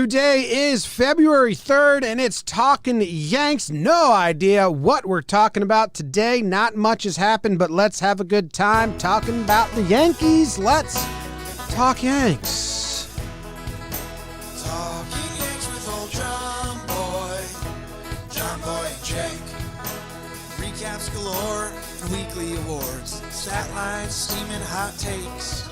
Today is February 3rd, and it's Talkin' Yanks. No idea what we're talking about today. Not much has happened, but let's have a good time talking about the Yankees. Let's talk Yanks. Talking Yanks with old Jomboy and Jake. Recaps galore and weekly awards. Stat lines, steaming hot takes.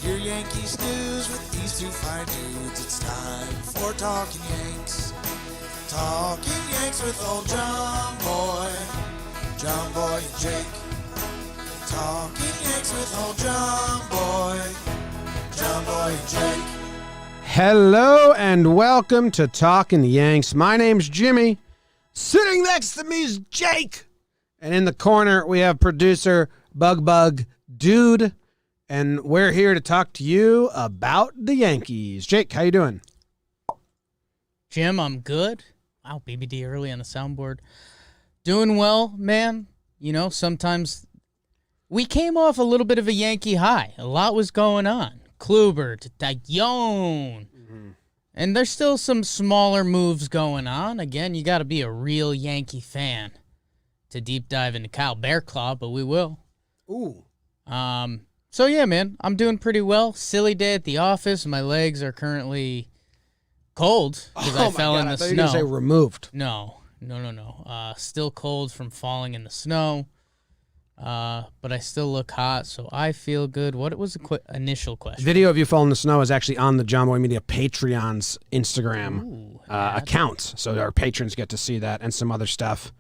Your Yankees news with these two fine dudes. It's time for Talkin' Yanks. Talking Yanks with old Jomboy and Jake. Talking Yanks with old Jomboy and Jake. Hello and welcome to Talkin' Yanks. My name's Jimmy. Sitting next to me is Jake. And in the corner, we have producer Bug Dude. And we're here to talk to you about the Yankees. Jake, how you doing? Jim, I'm good. Wow, BBD early on the soundboard. Doing well, man. You know, sometimes we came off a little bit of a Yankee high. A lot was going on. Kluber to Taillon. And there's still some smaller moves going on. Again, you got to be a real Yankee fan to deep dive into Kyle Barraclough, but we will. Ooh. So, yeah, man, I'm doing pretty well. Silly day at the office. My legs are currently cold because I fell in the snow. You were going to say removed. No. Still cold from falling in the snow, but I still look hot, so I feel good. What was the initial question? Video of you falling in the snow is actually on the JOMBOY Media Patreon's Instagram account, so our patrons get to see that and some other stuff.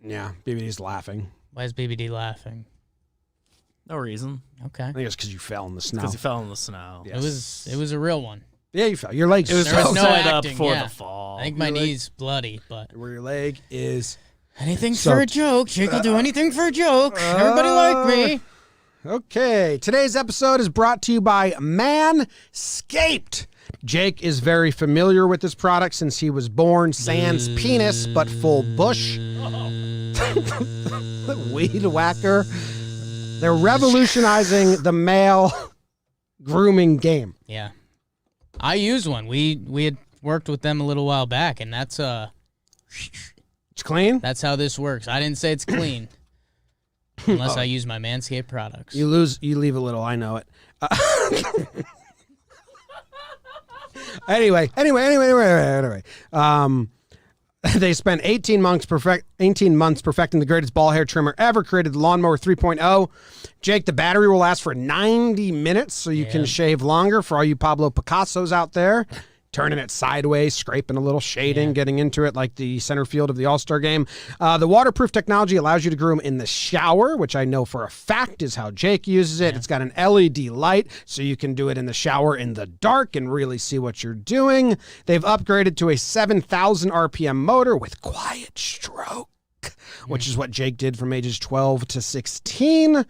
Yeah, BBD's laughing. Why is BBD laughing? No reason. Okay. I think it's because you fell in the snow. Because he fell in the snow. Yes. It was a real one. Yeah, you fell. Your legs. It was There was no set acting, up for yeah. the fall. I think my knee's bloody, but where your leg is. anything for a joke. Jake will do anything for a joke. Everybody like me. Okay, today's episode is brought to you by Manscaped. Jake is very familiar with this product since he was born sans penis but full bush. Weed whacker. They're revolutionizing the male grooming game. Yeah. I use one. We had worked with them a little while back, and that's It's clean? that's how this works. I didn't say it's clean. Unless I use my Manscaped products. You leave a little, I know it. Anyway. They spent 18 months perfecting the greatest ball hair trimmer ever, created the Lawnmower 3.0. Jake, the battery will last for 90 minutes, so you can shave longer for all you Pablo Picassos out there. Turning it sideways, scraping a little shading, getting into it like the center field of the All-Star game. The waterproof technology allows you to groom in the shower, which I know for a fact is how Jake uses it. It's got an LED light, so you can do it in the shower in the dark and really see what you're doing. They've upgraded to a 7,000 RPM motor with quiet stroke, which is what Jake did from ages 12 to 16.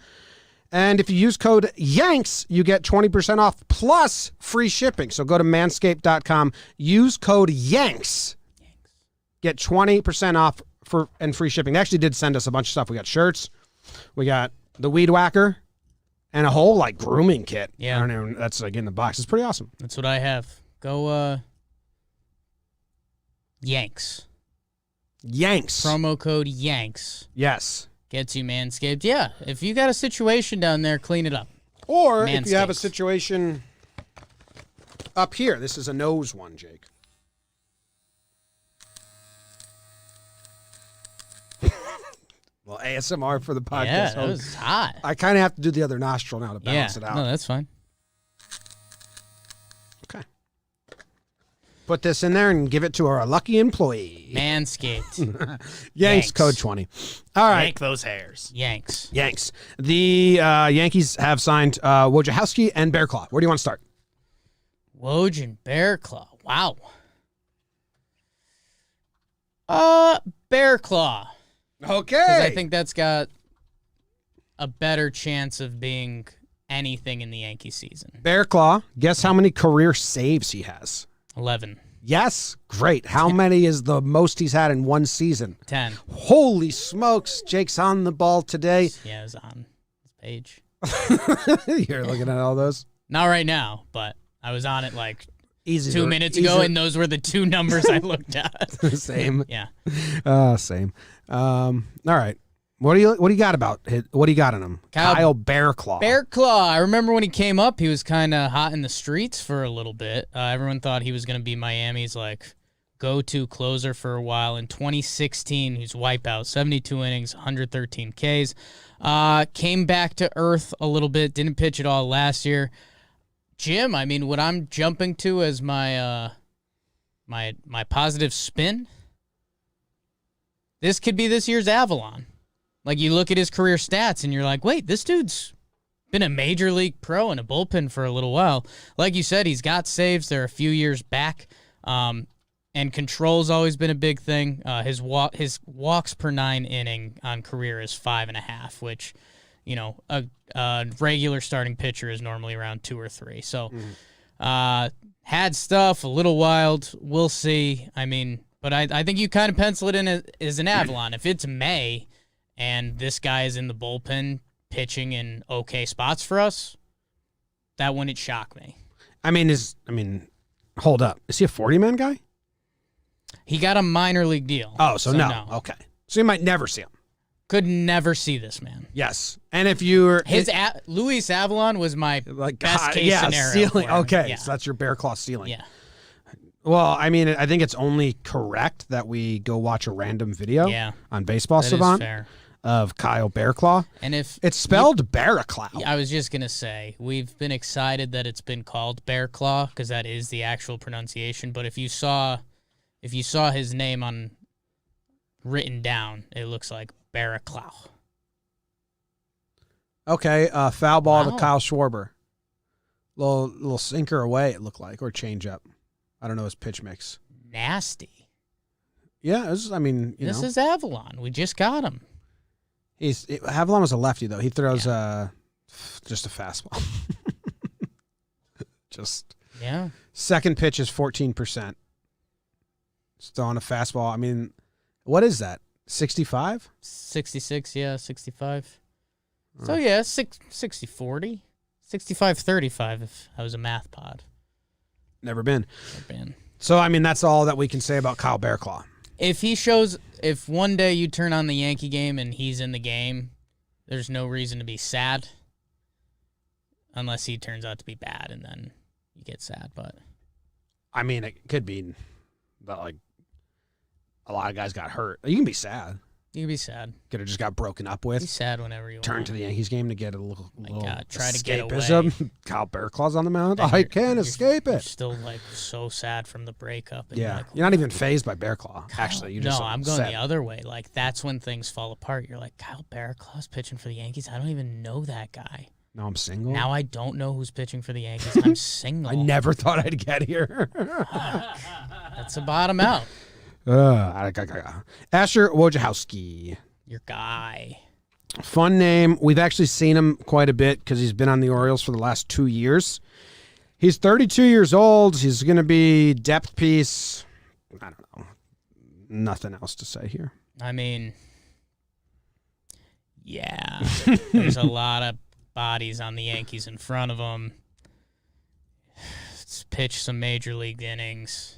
And if you use code YANKS, you get 20% off plus free shipping. So go to manscaped.com, use code YANKS, get 20% off and free shipping. They actually did send us a bunch of stuff. We got shirts, we got the weed whacker, and a whole like grooming kit. Yeah. I don't know, that's like in the box. It's pretty awesome. That's what I have. Go Yanks. Yanks. Promo code Yanks. Yes. Gets you Manscaped. Yeah, if you got a situation down there, clean it up. Or if you have a Manscaped. situation up here. This is a nose one, Jake. Well, ASMR for the podcast. Yeah, that was hot. I kind of have to do the other nostril now to balance it out. No, that's fine. Okay. Put this in there and give it to our lucky employee. Manscaped. Yanks code 20. All right. Yank those hairs. Yanks. Yanks. The Yankees have signed Wojciechowski and Barraclough. Where do you want to start? Woj and Barraclough. Wow. Barraclough. Okay. Because I think that's got a better chance of being anything in the Yankee season. Barraclough, guess how many career saves he has? 11. Yes, great. How many is the most he's had in one season? 10. Holy smokes, Jake's on the ball today. Yeah, it was on this page. You're looking at all those? Not right now, but I was on it like Easy 2 minutes ago, and those were the two numbers I looked at. Same. Yeah. Same. All right. What do you got what do you got on him? Kyle Barraclough. Barraclough. I remember when he came up, he was kind of hot in the streets for a little bit. Everyone thought he was going to be Miami's go-to closer for a while. In 2016, he's wipeout, 72 innings, 113 Ks. Came back to earth a little bit, didn't pitch at all last year. Jim, I mean, what I'm jumping to as my my positive spin, this could be this year's Avalon. Like, you look at his career stats, and you're like, wait, this dude's been a major league pro in a bullpen for a little while. Like you said, he's got saves. They're a few years back. And control's always been a big thing. His walks per 9 inning on career is 5.5, which, a regular starting pitcher is normally around 2 or 3. So, had stuff, a little wild. We'll see. I mean, but I think you kind of pencil it in as an Avalon. If it's May and this guy is in the bullpen pitching in okay spots for us, that wouldn't shock me. Hold up. Is he a 40-man guy? He got a minor league deal. Oh, so no. Okay. So you might never see him. Could never see this man. Yes. And if you're... Luis Avalon was my best case scenario. Ceiling. Okay. Yeah. So that's your Barraclough ceiling. Yeah. Well, I think it's only correct that we go watch a random video on Baseball Savant of Kyle Barraclough. And if it's spelled Barraclough. I was just going to say, we've been excited that it's been called Barraclough because that is the actual pronunciation. But if you saw his name written down, it looks like Barraclough. Okay, foul ball to Kyle Schwarber. Little sinker away, it looked like, or change up. I don't know his pitch mix. Nasty. Yeah, this is Avalon. We just got him. Avalon was a lefty though. He throws just a fastball. Second pitch is 14%. Still on a fastball. What is that? 65? 66, 65. So, 60-40. 65-35 if I was a math pod. Never been. So, that's all that we can say about Kyle Barraclough. If one day you turn on the Yankee game and he's in the game, there's no reason to be sad. Unless he turns out to be bad, and then you get sad. But it could be that, a lot of guys got hurt. You can be sad. You can be sad. Could have just got broken up with. Be sad whenever you Turn want. to the Yankees game to get a little try to get escapism. away. Kyle Barraclough's on the mound. I can't escape it. You're still so sad from the breakup. And you're not even fazed by Barraclough. Actually, you just I'm going the other way. That's when things fall apart. You're like, Kyle Barraclough's pitching for the Yankees. I don't even know that guy. Now I'm single. Now I don't know who's pitching for the Yankees. I'm single. I never thought I'd get here. That's a bottom out. Asher Wojciechowski. Your guy. Fun name. We've actually seen him quite a bit because he's been on the Orioles for the last 2 years. He's 32 years old. He's going to be depth piece. I don't know. Nothing else to say here. There's a lot of bodies on the Yankees in front of him. Let's pitch some major league innings.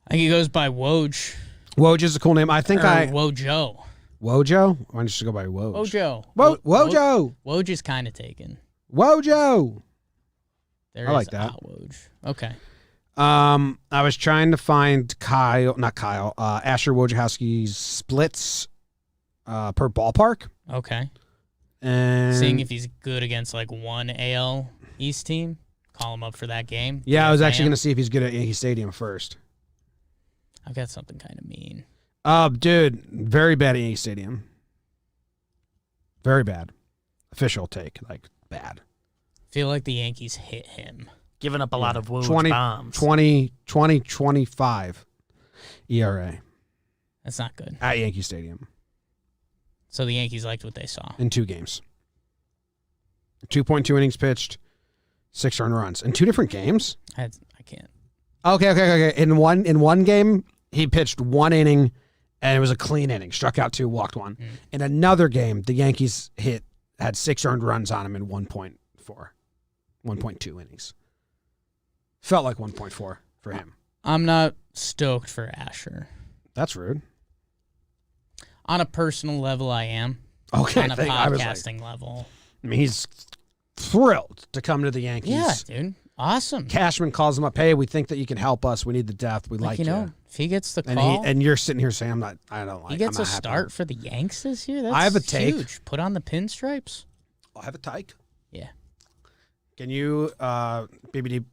I think he goes by Woj. Woj is a cool name. Wojo. Wojo? Why don't you just go by Woj? Wojo. Wojo. Woj is kind of taken. Wojo. I like that. Woj. Okay. I was trying to find Asher Wojciechowski's splits per ballpark. Okay. And seeing if he's good against one AL East team. Call him up for that game. Yeah, I was actually going to see if he's good at Yankee Stadium first. I've got something kind of mean. Dude, very bad at Yankee Stadium. Very bad. Official take, bad. Feel like the Yankees hit him. Giving up a lot of Woj bombs. 25 ERA. That's not good. At Yankee Stadium. So the Yankees liked what they saw. In 2 games. 2.2 innings pitched, 6 earned runs. In 2 different games? I can't. Okay. In one game, he pitched 1 inning, and it was a clean inning. Struck out 2, walked 1. In another game, the Yankees had 6 earned runs on him in 1.2 innings. Felt like 1.4 for him. I'm not stoked for Asher. That's rude. On a personal level, I am. Okay, On a podcasting level. I mean, he's thrilled to come to the Yankees. Yeah, dude. Awesome. Cashman calls him up. Hey, we think that you can help us. We need the depth. We like you you. know, if he gets the call, And you're sitting here saying, I don't like. he gets I'm a not happy. start for the Yanks this year. That's I have a take. huge. Put on the pinstripes. I'll have a tyke. Yeah. Can you, BBD,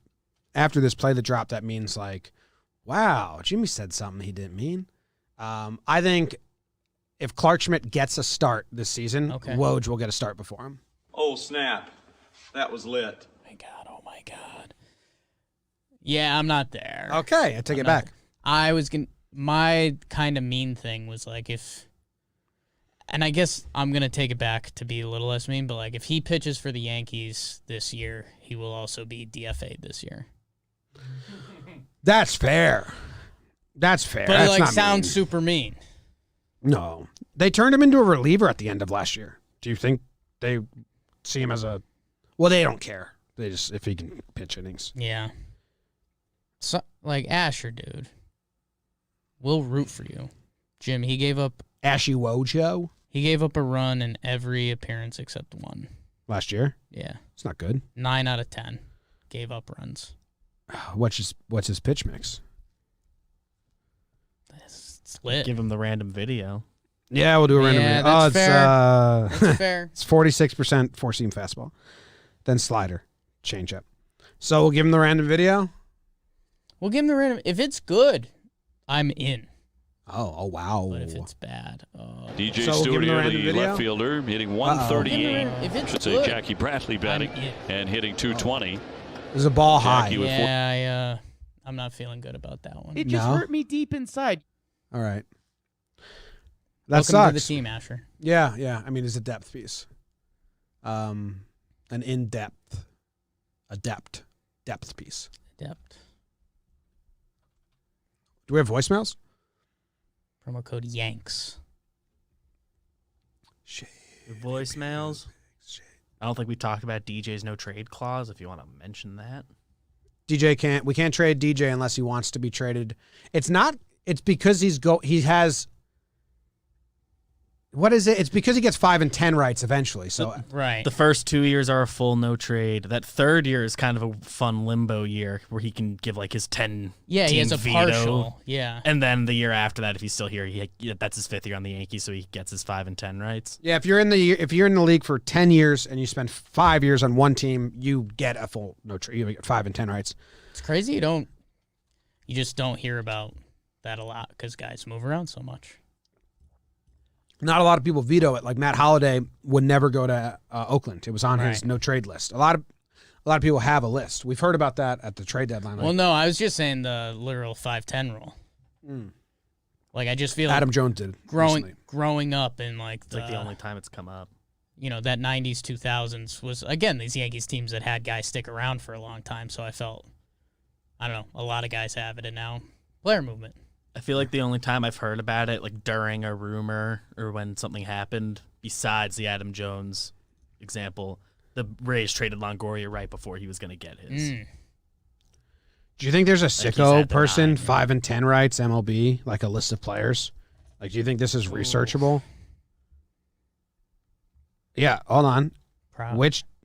after this play the drop, that means like, wow, Jimmy said something he didn't mean. I think if Clark Schmidt gets a start this season, Woj will get a start before him. Oh, snap. That was lit. Oh, my God. Yeah, I'm not there. Okay, I take it back. I was going to, my kind of mean thing was like and I guess I'm going to take it back to be a little less mean, but like if he pitches for the Yankees this year, he will also be DFA'd this year. That's fair. That's fair. But That's it not sounds mean. super mean. No. They turned him into a reliever at the end of last year. Do you think they see him as a... Well, they don't care. They just, if he can pitch innings. Yeah. So, like Asher, dude. We'll root for you. Jim, he gave up... Asher Wojciechowski He gave up a run in every appearance except one. last year. Yeah. It's not good. 9 out of 10 gave up runs. What's his pitch mix? It's lit. Give him the random video. Yeah, we'll do a random. Yeah, video. that's fair. It's That's fair. it's 46% four-seam fastball, then slider, changeup. So we'll give him the random video. We'll give him the random. If it's good, I'm in. Oh wow! But if it's bad, DJ So we'll give him the Stewart, random the video? left fielder, hitting 138. If it's Should say good, Jackie Bradley batting I'm in. and hitting 220. There's a ball high. Jackie with yeah, I'm not feeling good about that one. It just No? hurt me deep inside. All right. That Welcome sucks. to the team, Asher. Yeah. I mean, it's a depth piece. An in-depth, depth piece. Depth. Do we have voicemails? Promo code Yanks. Your voicemails. I don't think we talked about DJ's no trade clause. If you want to mention that, We can't trade DJ unless he wants to be traded. It's because he has. What is it? It's because he gets 5 and 10 rights eventually. So Right. the first 2 years are a full no trade. That third year is kind of a fun limbo year where he can give like his 10. Yeah, he has a veto. partial. Yeah. And then the year after that, if he's still here, that's his 5th year on the Yankees, so he gets his 5 and 10 rights. yeah, if you're in the league for 10 years and you spend 5 years on one team, you get a full no trade. You get 5 and 10 rights. It's crazy you just don't hear about that a lot because guys move around so much. Not a lot of people veto it. Like Matt Holliday would never go to Oakland. It was on his Right. no trade list. A lot of people have a list. We've heard about that at the trade deadline. Well, no, I was just saying the literal 5-10 rule. Like I just feel Adam Jones did recently. growing up in like It's like the only time it's come up. that 90s 2000s was again these Yankees teams that had guys stick around for a long time. So I felt I don't know, a lot of guys have it, and now player movement. I feel like the only time I've heard about it, like during a rumor or when something happened, besides the Adam Jones example, the Rays traded Longoria right before he was going to get his. Do you think there's a Like he's sicko at the person 9. 5 and 10 rights MLB, like a list of players? Like, do you think this is researchable? Yeah, hold on.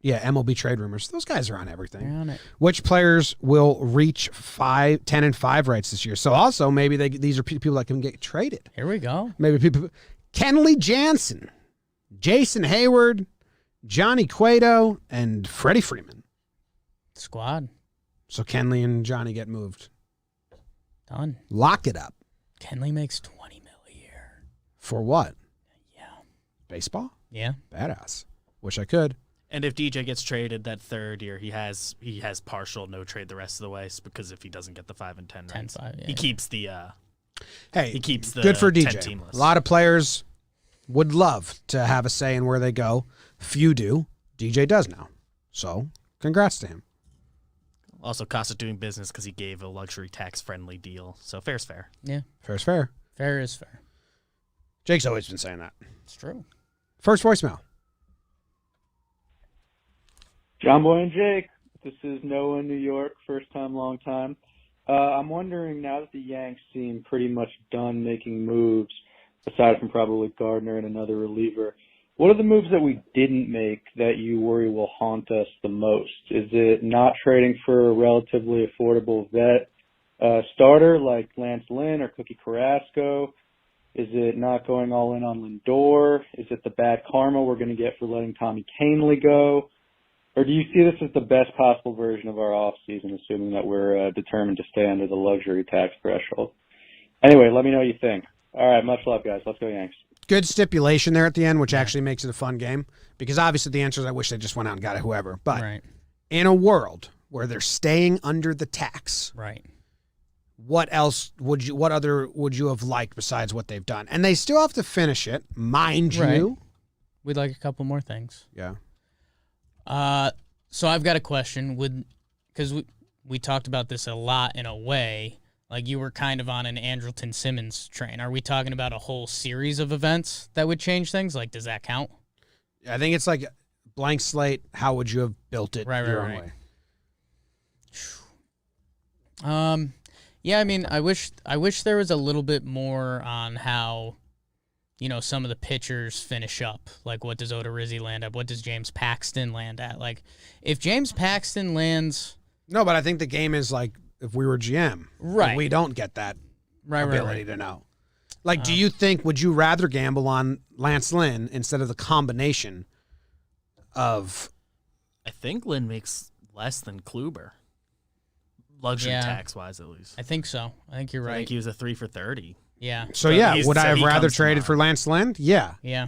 MLB trade rumors. Those guys are on everything. They're on it. Which players will reach 10 and 5 rights this year? So also maybe these are people that can get traded. Here we go. Maybe people. Kenley Jansen, Jason Hayward, Johnny Cueto, and Freddie Freeman. Squad So Kenley and Johnny get moved. done. Lock it up. Kenley makes $20 million a year. For what? Yeah. Baseball? Yeah. Badass. Wish I could. And if DJ gets traded that third year, he has partial no trade the rest of the way because if he doesn't get the 5 and 10 rights, 10-5, yeah. he keeps the Hey, he keeps the good for 10 DJ. team list. A lot of players would love to have a say in where they go. Few do. DJ does now. So, congrats to him. Also, cost of doing business because he gave a luxury tax-friendly deal. So fair's fair. Yeah. Fair's fair. Fair is fair. Jake's always been saying that. It's true. First voicemail. JOMBOY and Jake, This is Noah in New York, first time, long time. I'm wondering, now that the Yanks seem pretty much done making moves, aside from probably Gardner and another reliever, what are the moves that we didn't make that you worry will haunt us the most? Is it not trading for a relatively affordable vet starter like Lance Lynn or Cookie Carrasco? Is it not going all in on Lindor? Is it the bad karma we're going to get for letting Tommy Kahnle go? Or do you see this as the best possible version of our offseason, assuming that we're determined to stay under the luxury tax threshold? Anyway, let me know what you think. All right, much love, guys. Let's go Yanks. Good stipulation there at the end, which actually makes it a fun game. Because obviously the answer is I wish they just went out and got it, whoever. But Right. in a world where they're staying under the tax, Right. what other would you have liked besides what they've done? And they still have to finish it, mind Right. you. We'd like a couple more things. Yeah. So I've got a question. Because we talked about this a lot in a way. Like you were kind of on an Andrelton Simmons train. Are we talking about a whole series of events that would change things? Like, does that count? I think it's like blank slate. How would you have built it your own way? Yeah, I mean, I wish there was a little bit more on how, some of the pitchers finish up. Like, what does Odorizzi land at? What does James Paxton land at? Like, if James Paxton lands... No, but I think the game is like if we were GM. Right. We don't get that ability right. to know. Like, do you think, would you rather gamble on Lance Lynn instead of the combination of... I think Lynn makes less than Kluber. Luxury tax-wise, at least. I think so. I think you're right. I think he was a 3 for 30. Yeah. So, yeah, would I have rather traded for Lance Lynn? Yeah. Yeah.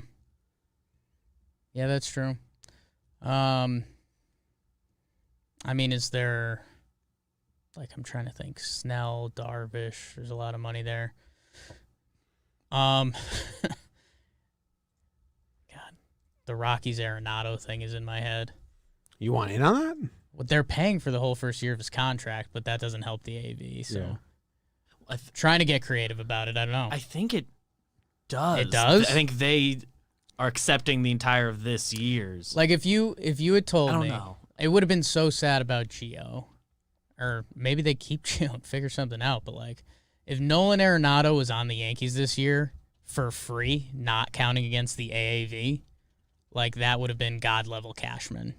Yeah, that's true. I mean, is there... Like, I'm trying to think. Snell, Darvish. There's a lot of money there. God. The Rockies Arenado thing is in my head. You want in on that? Well, they're paying for the whole first year of his contract, but that doesn't help the AV. So, trying to get creative about it. I don't know. I think it does. It does? I think they are accepting the entire of this year's. Like, if you had told I don't me, know. it would have been so sad about Gio. Or maybe they keep Gio and figure something out. But, like, if Nolan Arenado was on the Yankees this year for free, not counting against the AAV, like, that would have been God-level Cashman.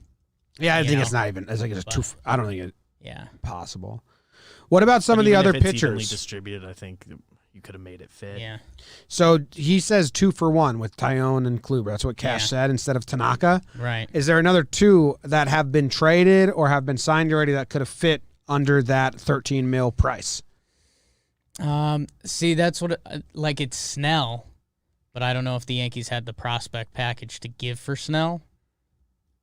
Yeah, I think it's not even. It's like it's too. I don't think it's possible. What about some of the other if it's pitchers? evenly distributed, I think you could have made it fit. Yeah. So he says 2 for 1 with Tyone and Kluber. That's what Cash said instead of Tanaka. Right. Is there another 2 that have been traded or have been signed already that could have fit under that $13 million price? See, that's what it's Snell, but I don't know if the Yankees had the prospect package to give for Snell.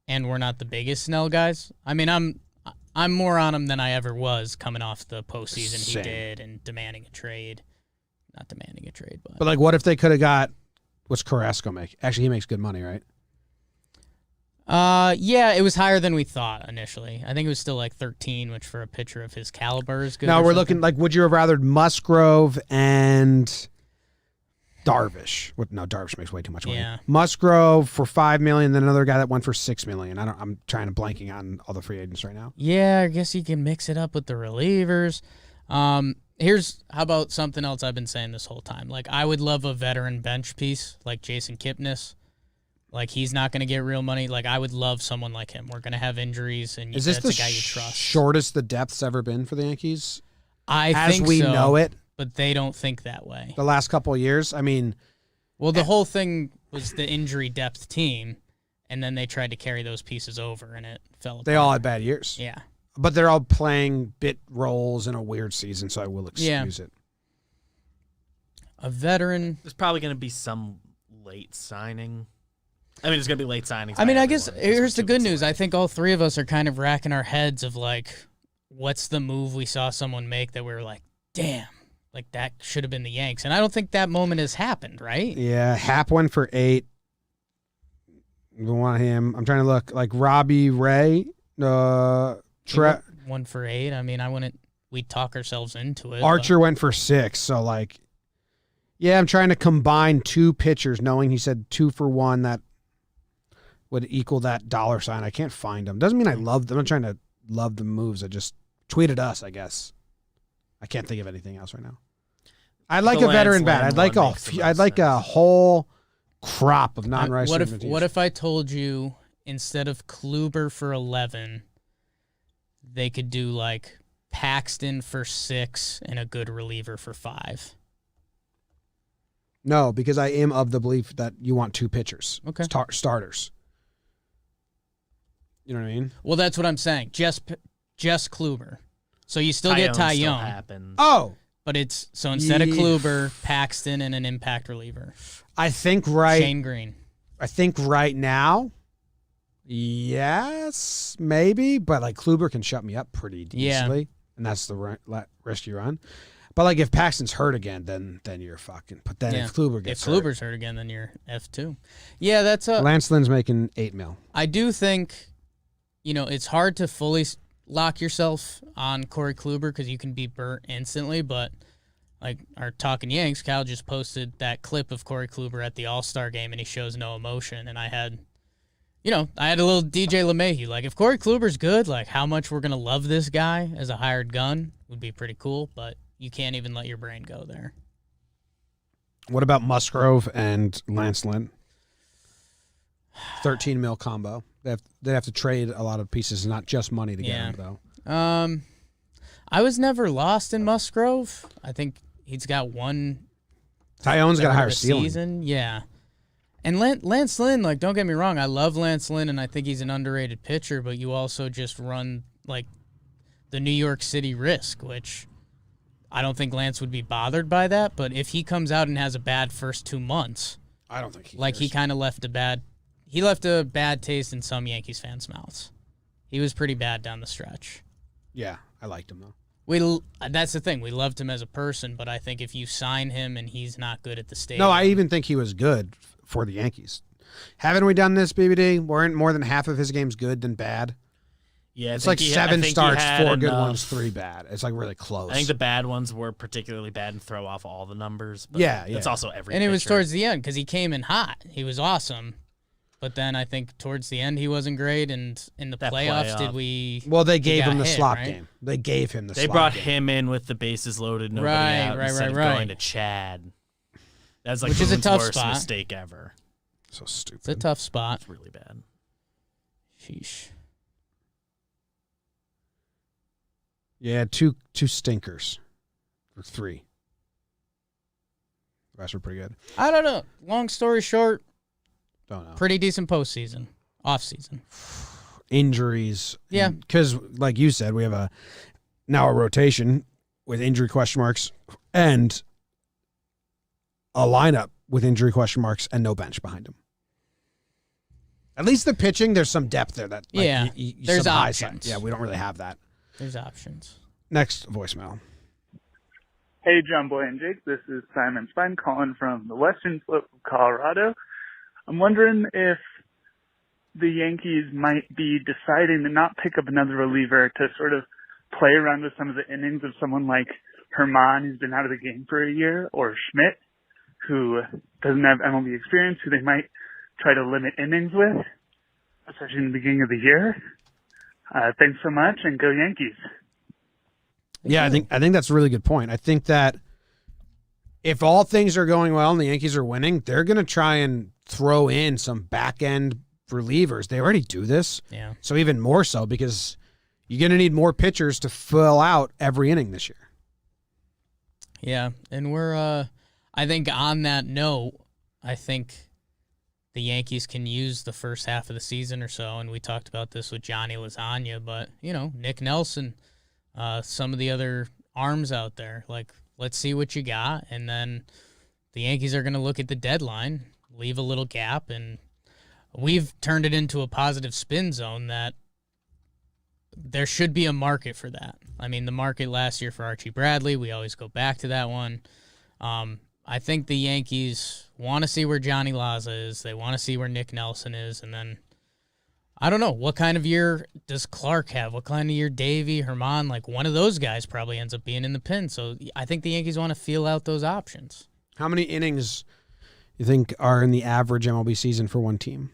And we're not the biggest Snell guys. I mean, I'm more on him than I ever was coming off the postseason he did and demanding a trade. Not demanding a trade, but like, what if they could have got? What's Carrasco make? Actually, he makes good money, right? Yeah, it was higher than we thought initially. I think it was still like 13, which for a pitcher of his caliber is good. Now we're looking like, would you have rathered Musgrove and Darvish? No, Darvish makes way too much money. Yeah. Musgrove for $5 million, then another guy that went for $6 million. I'm trying to blanking on all the free agents right now. Yeah, I guess you can mix it up with the relievers. How about something else I've been saying this whole time? Like, I would love a veteran bench piece like Jason Kipnis. Like, he's not going to get real money. Like, I would love someone like him. We're going to have injuries, and Is this that's the a guy you trust. shortest the depth's ever been for the Yankees? I think as we so, know it. But they don't think that way. The last couple of years, I mean, well, the whole thing was the injury depth team, and then they tried to carry those pieces over, and it fell apart. They all had bad years. Yeah. But they're all playing bit roles in a weird season, so I will excuse it. A veteran. There's probably going to be some late signing. I mean, it's going to be late signings. I mean, I guess here's the good news. I think all three of us are kind of racking our heads of, like, what's the move we saw someone make that we were like, damn, like that should have been the Yanks. And I don't think that moment has happened, right? Yeah, Hap went for 8. We want him. I'm trying to look. Like Robbie Ray. 1 for 8. I mean, we'd talk ourselves into it. Archer went for 6. So, like, yeah, I'm trying to combine 2 pitchers, knowing he said 2 for 1 that would equal that $. I can't find them. Doesn't mean I love them. I'm not trying to love the moves. I just tweeted us, I guess. I can't think of anything else right now. I'd like a veteran bat. I'd like a whole crop of non-Rice. What if I told you instead of Kluber for 11, they could do like Paxton for 6 and a good reliever for 5? No, because I am of the belief that you want 2 pitchers. Okay. Starters. You know what I mean? Well, that's what I'm saying. Just Kluber. So you still get Ty Young. Oh. But it's so instead of Kluber, Paxton and an impact reliever. I think Shane Green. I think right now, yes, maybe, but like Kluber can shut me up pretty easily, and that's the risk you run. But like if Paxton's hurt again, then you're fucking. But then if Kluber gets Kluber's hurt again, then you're F2. Yeah, that's Lance Lynn's making $8 million. I do think, it's hard to fully lock yourself on Corey Kluber because you can be burnt instantly, but like our Talkin Yanks, Kyle just posted that clip of Corey Kluber at the All-Star game and he shows no emotion, and I had a little DJ LeMahieu. Like if Corey Kluber's good, like how much we're going to love this guy as a hired gun would be pretty cool, but you can't even let your brain go there. What about Musgrove and Lance Lynn? $13 million combo. They have to trade a lot of pieces, not just money to get him, though. I was never lost in Musgrove. I think he's got one. Tyon's got a higher ceiling. Season. Yeah. And Lance Lynn, like, don't get me wrong, I love Lance Lynn, and I think he's an underrated pitcher, but you also just run, like, the New York City risk, which I don't think Lance would be bothered by that, but if he comes out and has a bad first 2 months, I don't think he kind of left a bad taste in some Yankees fans' mouths. He was pretty bad down the stretch. Yeah, I liked him, though. That's the thing. We loved him as a person, but I think if you sign him and he's not good at the stadium. No, I even think he was good for the Yankees. Haven't we done this, BBD? Weren't more than half of his games good than bad? Yeah, it's like 7 starts, 4 good ones, 3 bad. It's like really close. I think the bad ones were particularly bad and throw off all the numbers. But yeah. It's also every And pitcher. it was towards the end because he came in hot. He was awesome. But then I think towards the end he wasn't great, and in the playoffs, did we? Well, they gave him the slop right? game. They gave him the They slop brought game. him in with the bases loaded, nobody out, instead of going to Chad. That's like Which is a tough worst spot. mistake ever. So stupid. It's a tough spot. It's really bad. Sheesh. Yeah, two stinkers. Or 3. The rest were pretty good. I don't know. Long story short, Don't know. pretty decent postseason, off season. Injuries. Yeah. Because, like you said, we have now a rotation with injury question marks and a lineup with injury question marks and no bench behind them. At least the pitching, there's some depth there. That there's some options. Yeah, we don't really have that. There's options. Next voicemail. Hey, JOMBOY and Jake. This is Simon Spine calling from the western slope of Colorado. I'm wondering if the Yankees might be deciding to not pick up another reliever to sort of play around with some of the innings of someone like Herman, who's been out of the game for a year, or Schmidt, who doesn't have MLB experience, who they might try to limit innings with, especially in the beginning of the year. Thanks so much, and go Yankees. Yeah, I think that's a really good point. I think that if all things are going well and the Yankees are winning, they're going to try and throw in some back-end relievers. They already do this. Yeah. So even more so because you're going to need more pitchers to fill out every inning this year. Yeah, and we're I think on that note, I think the Yankees can use the first half of the season or so, and we talked about this with Johnny Lasagna, but, Nick Nelson, some of the other arms out there, like, let's see what you got, and then the Yankees are going to look at the deadline, leave a little gap, and we've turned it into a positive spin zone that there should be a market for that. I mean, the market last year for Archie Bradley, we always go back to that one. I think the Yankees want to see where Johnny Laza is. They want to see where Nick Nelson is. And then, I don't know, what kind of year does Clark have? What kind of year Davey, Herman? Like, one of those guys probably ends up being in the pen. So I think the Yankees want to feel out those options. How many innings you think are in the average MLB season for one team?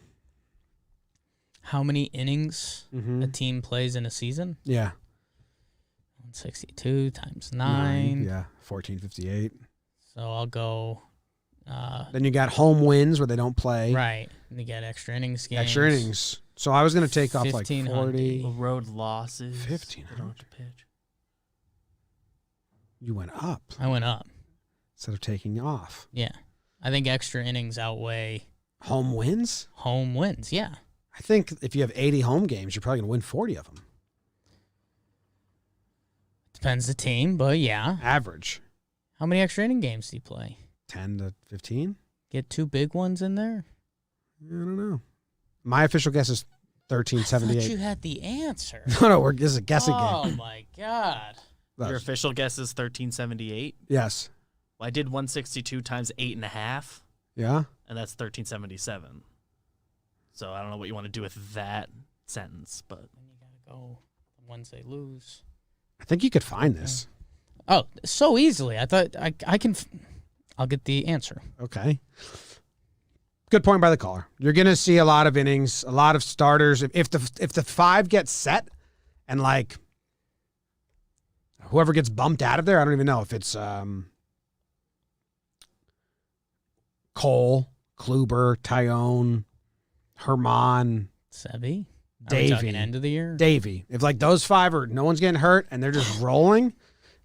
how many innings a team plays in a season. Yeah. 162 times 9. Yeah, 1458. So I'll go. Then you got home wins where they don't play. Right. And you got extra innings games. Extra innings. So I was going to take off like 1500. 40. Road losses. 1500. They don't have to pitch. You went up I went up. instead of taking off. Yeah. I think extra innings outweigh Home wins? home wins. Yeah. I think if you have 80 home games, you're probably going to win 40 of them. Depends the team, but yeah. Average. How many extra inning games do you play? 10 to 15? Get 2 big ones in there? I don't know. My official guess is I thought 1378. you had the answer. No, this is a guessing Oh, game. my God. Your official guess is 1378. Yes. Well, I did 162 times 8.5, Yeah? and that's 1377. So I don't know what you want to do with that sentence, but Then you got to go the ones they lose. I think you could find this. Oh, so easily. I thought I can. I'll get the answer. Okay. Good point by the caller. You're going to see a lot of innings, a lot of starters. If the 5 gets set and like whoever gets bumped out of there, I don't even know if it's Cole, Kluber, Tyone, Herman, Sevy? Are we Davey. talking end of the year? Davey. If like those 5 are no one's getting hurt and they're just rolling,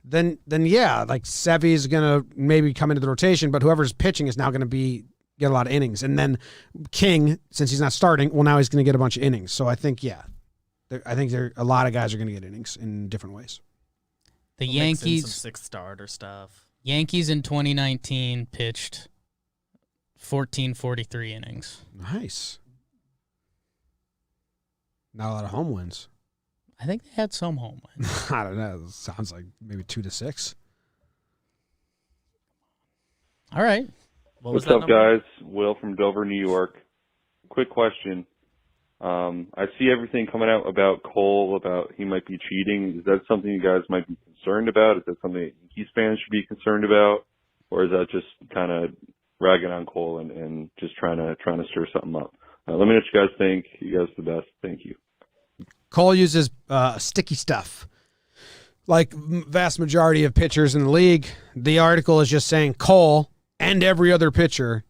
then yeah, like Sevy is gonna maybe come into the rotation, but whoever's pitching is now gonna get a lot of innings. And then King, since he's not starting, well now he's gonna get a bunch of innings. So I think a lot of guys are gonna get innings in different ways. The we'll mix in some Yankees. 6-starter stuff. Yankees in 2019 pitched 1443 innings. Nice. Not a lot of home wins. I think they had some home wins. I don't know. It sounds like maybe 2 to 6. All right. What was What's that up, number? guys? Will from Dover, New York. Quick question. I see everything coming out about Cole, about he might be cheating. Is that something you guys might be concerned about? Is that something that Yankees fans should be concerned about? Or is that just kind of ragging on Cole and just trying to stir something up? Let me know what you guys think. You guys are the best. Thank you. Cole uses sticky stuff. Like vast majority of pitchers in the league, the article is just saying Cole and every other pitcher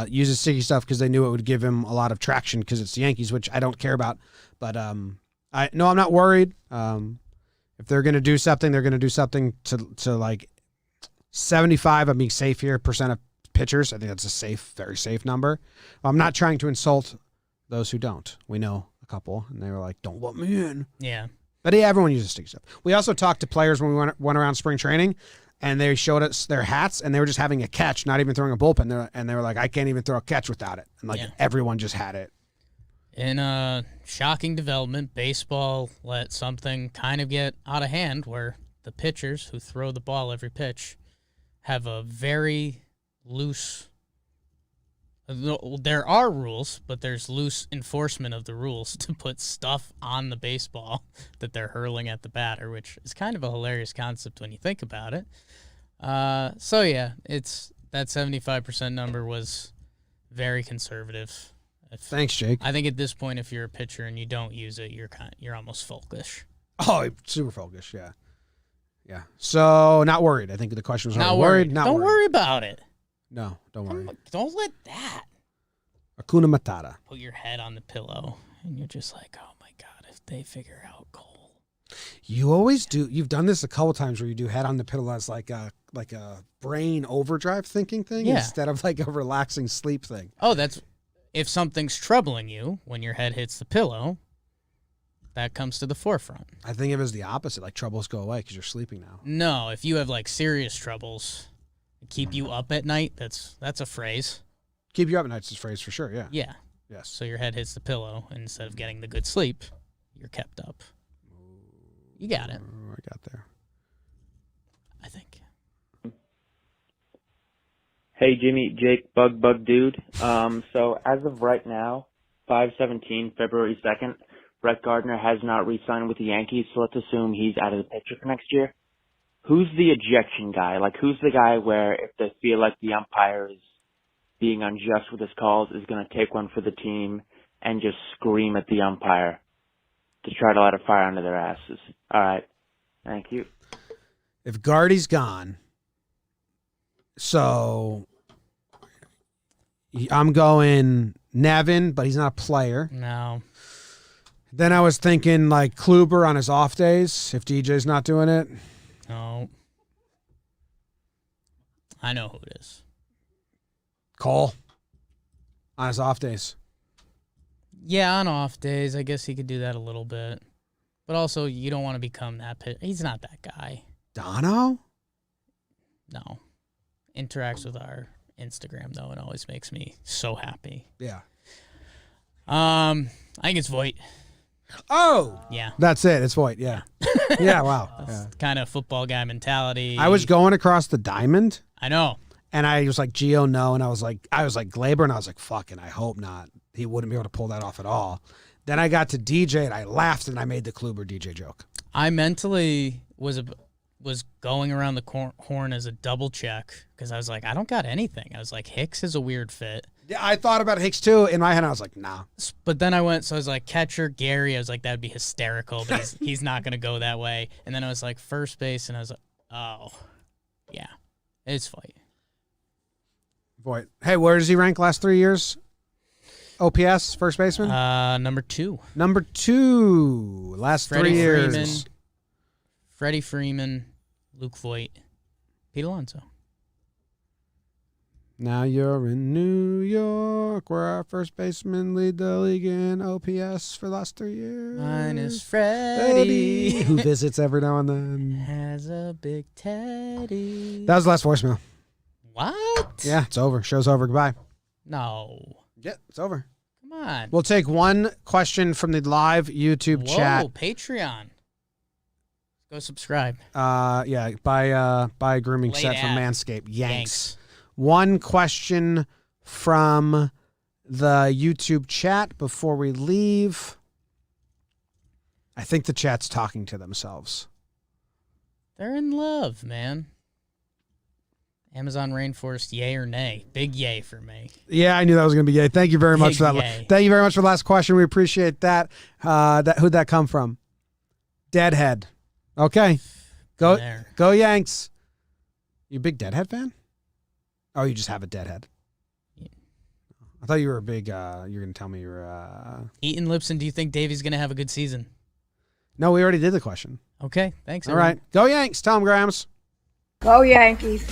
uses sticky stuff because they knew it would give him a lot of traction because it's the Yankees, which I don't care about. But I'm not worried. If they're going to do something, they're going to do something to like 75. I'm being safe here. % of pitchers. I think that's a safe, very safe number. I'm not trying to insult those who don't. We know a couple, and they were like, "Don't let me in." Yeah. But yeah, everyone uses sticky stuff. We also talked to players when we went around spring training, and they showed us their hats, and they were just having a catch, not even throwing a bullpen. And they were like, "I can't even throw a catch without it." And like everyone just had it. In a shocking development, baseball let something kind of get out of hand where the pitchers who throw the ball every pitch have a very loose. There are rules, but there's loose enforcement of the rules to put stuff on the baseball that they're hurling at the batter, which is kind of a hilarious concept when you think about it. So yeah, it's that 75% number was very conservative. Thanks, Jake. I think at this point, if you're a pitcher and you don't use it, you're almost folkish. Oh, super folkish, yeah. Yeah. So not worried. I think the question was Not worried. Not don't worried. worry about it. No, don't worry. Don't let that Hakuna Matata. put your head on the pillow and you're just like, oh my God, if they figure out Cole. You always do. You've done this a couple times where you do head on the pillow as like a brain overdrive thinking thing instead of like a relaxing sleep thing. Oh, that's if something's troubling you when your head hits the pillow, that comes to the forefront. I think it was the opposite. Like troubles go away because you're sleeping now. No, if you have like serious troubles, keep you up at night, that's a phrase. Keep you up at night is a phrase for sure, yeah. Yeah. Yes. So your head hits the pillow, and instead of getting the good sleep, you're kept up. You got it. I got there. I think. Hey, Jimmy, Jake, Bug Dude. So as of right now, 5/17, February 2nd, Brett Gardner has not re-signed with the Yankees, so let's assume he's out of the picture for next year. Who's the ejection guy? Like, who's the guy where if they feel like the umpire is being unjust with his calls, is going to take one for the team and just scream at the umpire to try to light a fire under their asses. All right. Thank you. If Guardy's gone, so I'm going Nevin, but he's not a player. No. Then I was thinking like Kluber on his off days if DJ's not doing it. No. I know who it is. Cole on his off days. Yeah, on off days, I guess he could do that a little bit. But also, you don't want to become that pitcher. He's not that guy. Dono? No. Interacts with our Instagram, though. It always makes me so happy. Yeah. I think it's Voit. Oh! Yeah. That's it. It's Voit. Yeah. Yeah, wow. That's kind of football guy mentality. I was going across the diamond. I know. And I was like, Gio, no. And I was like Glaber, and I was like, fucking, I hope not. He wouldn't be able to pull that off at all. Then I got to DJ, and I laughed, and I made the Kluber DJ joke. I mentally was going around the horn as a double check because I was like, I don't got anything. I was like, Hicks is a weird fit. Yeah, I thought about Hicks too. In my head, I was like, nah. But then I was like, catcher, Gary. I was like, that'd be hysterical, but he's not going to go that way. And then I was like, first base, and I was like, oh, yeah, it's Voit. Voit. Hey, where does he rank last 3 years? OPS, first baseman? Number 2. Number 2. Last Freddie 3 years. Freeman, Freddie Freeman, Luke Voit, Pete Alonso. Now you're in New York, where our first baseman lead the league in OPS for the last 3 years. Mine is Freddie. Who visits every now and then. Has a big teddy. That was the last voicemail. What? Yeah, it's over. Show's over. Goodbye. No. Yeah, it's over. Come on. We'll take one question from the live YouTube chat. Patreon. Go subscribe. Yeah, buy a grooming Late set from ad. Manscaped. Yanks. One question from the YouTube chat before we leave. I think the chat's talking to themselves. They're in love, man. Amazon rainforest, yay or nay? Big yay for me. Yeah, I knew that was going to be yay. Thank you very much Big for that. yay. Thank you very much for the last question. We appreciate that. Who'd that come from? Deadhead. Okay. Go Yanks. You a big Deadhead fan? Oh, you just have a Deadhead. Yeah. I thought you were a big, you were going to tell me you were... Eaton Lipson, do you think Davey's going to have a good season? No, we already did the question. Okay, thanks. All right. Go Yanks. Tell him, Grams. Go Yankees.